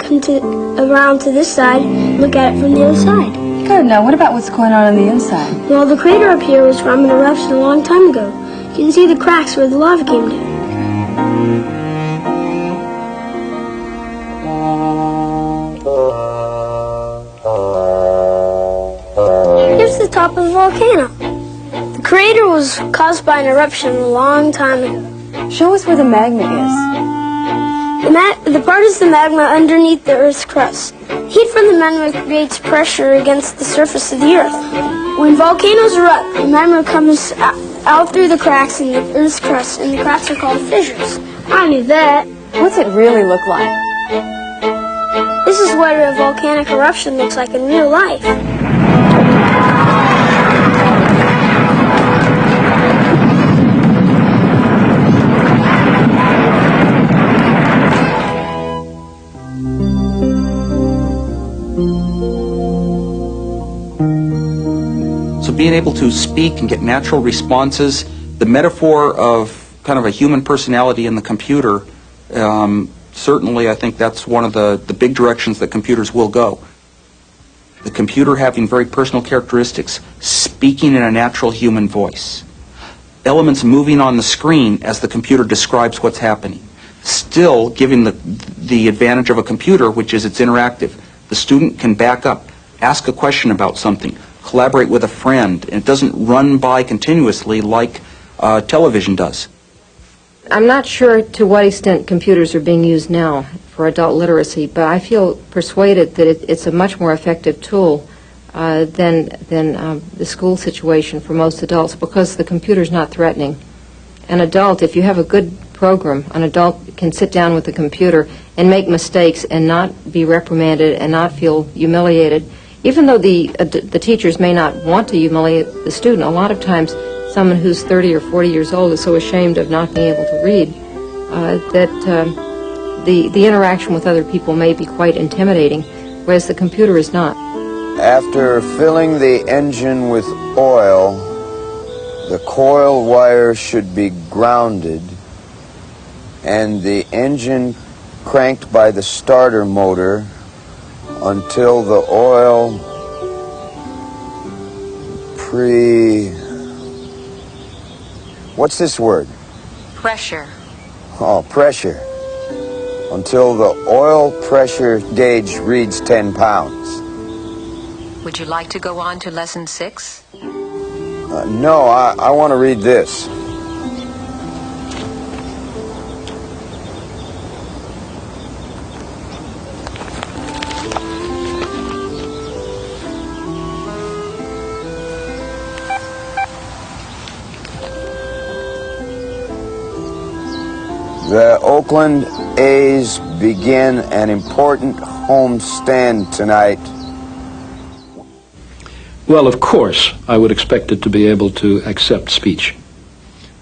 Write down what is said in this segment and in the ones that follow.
and come around to this side and look at it from the other side. Good. Now, what about what's going on the inside? Well, the crater up here was from an eruption a long time ago. You can see the cracks where the lava came down. Here's the top of the volcano. The crater was caused by an eruption a long time ago. Show us where the magma is. The part is the magma underneath the Earth's crust. Heat from the magma creates pressure against the surface of the Earth. When volcanoes erupt, the magma comes out through the cracks in the Earth's crust, and the cracks are called fissures. I knew that. What's it really look like? This is what a volcanic eruption looks like in real life. So being able to speak and get natural responses, the metaphor of kind of a human personality in the computer, certainly I think that's one of the big directions that computers will go. The computer having very personal characteristics, speaking in a natural human voice. Elements moving on the screen as the computer describes what's happening. Still giving the advantage of a computer, which is it's interactive. The student can back up, ask a question about something, collaborate with a friend, and it doesn't run by continuously like television does. I'm not sure to what extent computers are being used now for adult literacy, but I feel persuaded that it's a much more effective tool than the school situation for most adults, because the computer's not threatening. An adult, if you have a good program, an adult can sit down with the computer and make mistakes and not be reprimanded and not feel humiliated. Even though the teachers may not want to humiliate the student, a lot of times someone who's 30 or 40 years old is so ashamed of not being able to read that the interaction with other people may be quite intimidating, whereas the computer is not. After filling the engine with oil, the coil wire should be grounded and the engine cranked by the starter motor until the oil what's this word? Pressure. Oh, pressure. Until the oil pressure gauge reads 10 pounds. Would you like to go on to lesson 6? No, I want to read this. The Oakland A's begin an important homestand tonight. Well, of course, I would expect it to be able to accept speech.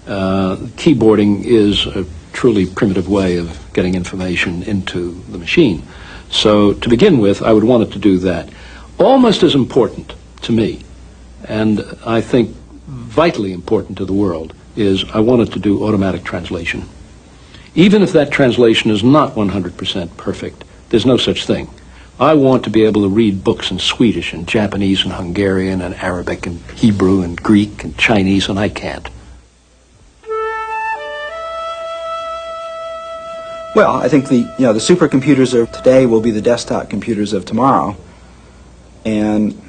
Keyboarding is a truly primitive way of getting information into the machine. So, to begin with, I would want it to do that. Almost as important to me, and I think vitally important to the world, is I want it to do automatic translation. Even if that translation is not 100% perfect, there's no such thing. I want to be able to read books in Swedish and Japanese and Hungarian and Arabic and Hebrew and Greek and Chinese, and I can't. Well, I think the supercomputers of today will be the desktop computers of tomorrow. And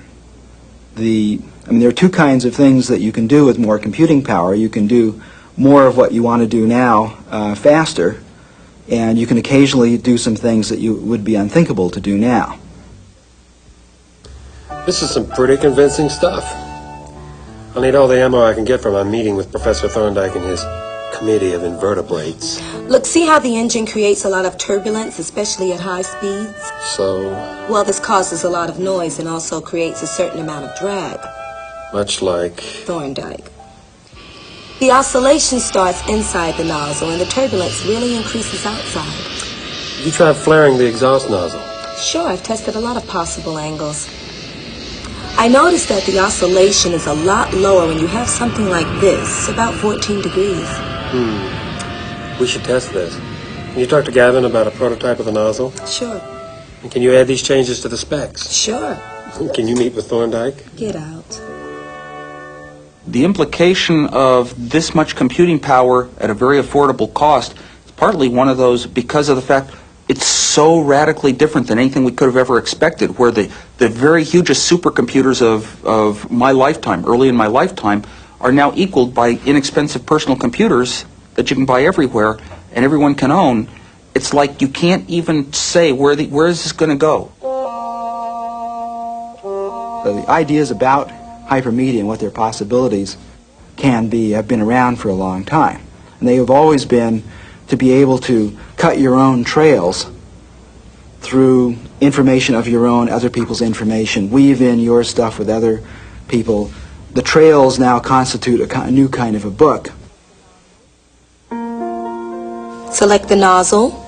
there are two kinds of things that you can do with more computing power. You can do more of what you want to do now faster, and you can occasionally do some things that would be unthinkable to do now. This is some pretty convincing stuff. I'll need all the ammo I can get for my meeting with Professor Thorndike and his committee of invertebrates. Look, see how the engine creates a lot of turbulence, especially at high speeds? So? Well, this causes a lot of noise and also creates a certain amount of drag. Much like? Thorndike. The oscillation starts inside the nozzle, and the turbulence really increases outside. You tried flaring the exhaust nozzle? Sure, I've tested a lot of possible angles. I noticed that the oscillation is a lot lower when you have something like this, about 14 degrees. We should test this. Can you talk to Gavin about a prototype of the nozzle? Sure. And can you add these changes to the specs? Sure. Can you meet with Thorndike? Get out. The implication of this much computing power at a very affordable cost is partly one of those because of the fact it's so radically different than anything we could have ever expected, where the very hugest supercomputers of my lifetime, early in my lifetime, are now equaled by inexpensive personal computers that you can buy everywhere and everyone can own. It's like you can't even say where is this going to go. So the ideas about hypermedia and what their possibilities can be have been around for a long time. And they have always been to be able to cut your own trails through information of your own, other people's information, weave in your stuff with other people. The trails now constitute a new kind of a book. Select the nozzle.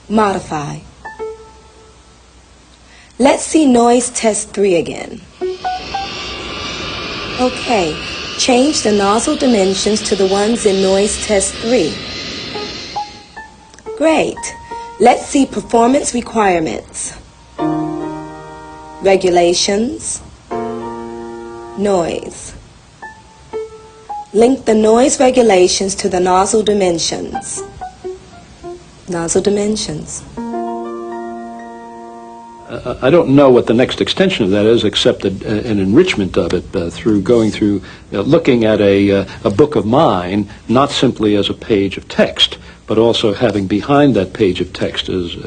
Modify. Let's see noise test 3 again. Okay, change the nozzle dimensions to the ones in noise test 3. Great. Let's see performance requirements. Regulations. Noise. Link the noise regulations to the nozzle dimensions. Nozzle dimensions. I don't know what the next extension of that is, except an enrichment of it through going through, looking at a book of mine, not simply as a page of text, but also having behind that page of text as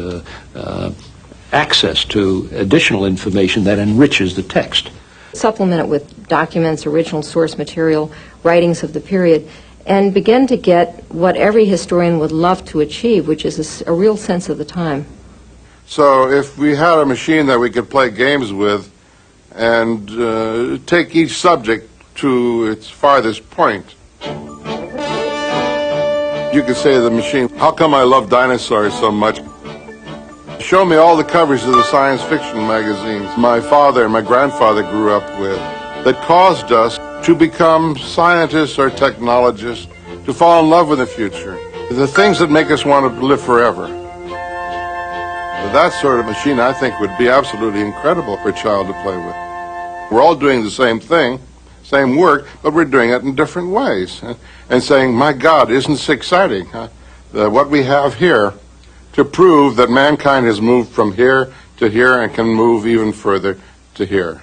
access to additional information that enriches the text. Supplement it with documents, original source material, writings of the period, and begin to get what every historian would love to achieve, which is a real sense of the time. So if we had a machine that we could play games with and take each subject to its farthest point, you could say to the machine, how come I love dinosaurs so much? Show me all the covers of the science fiction magazines my father and my grandfather grew up with that caused us to become scientists or technologists, to fall in love with the future, the things that make us want to live forever. That sort of machine, I think, would be absolutely incredible for a child to play with. We're all doing the same thing, same work, but we're doing it in different ways. And saying, my God, isn't this exciting? What we have here to prove that mankind has moved from here to here and can move even further to here.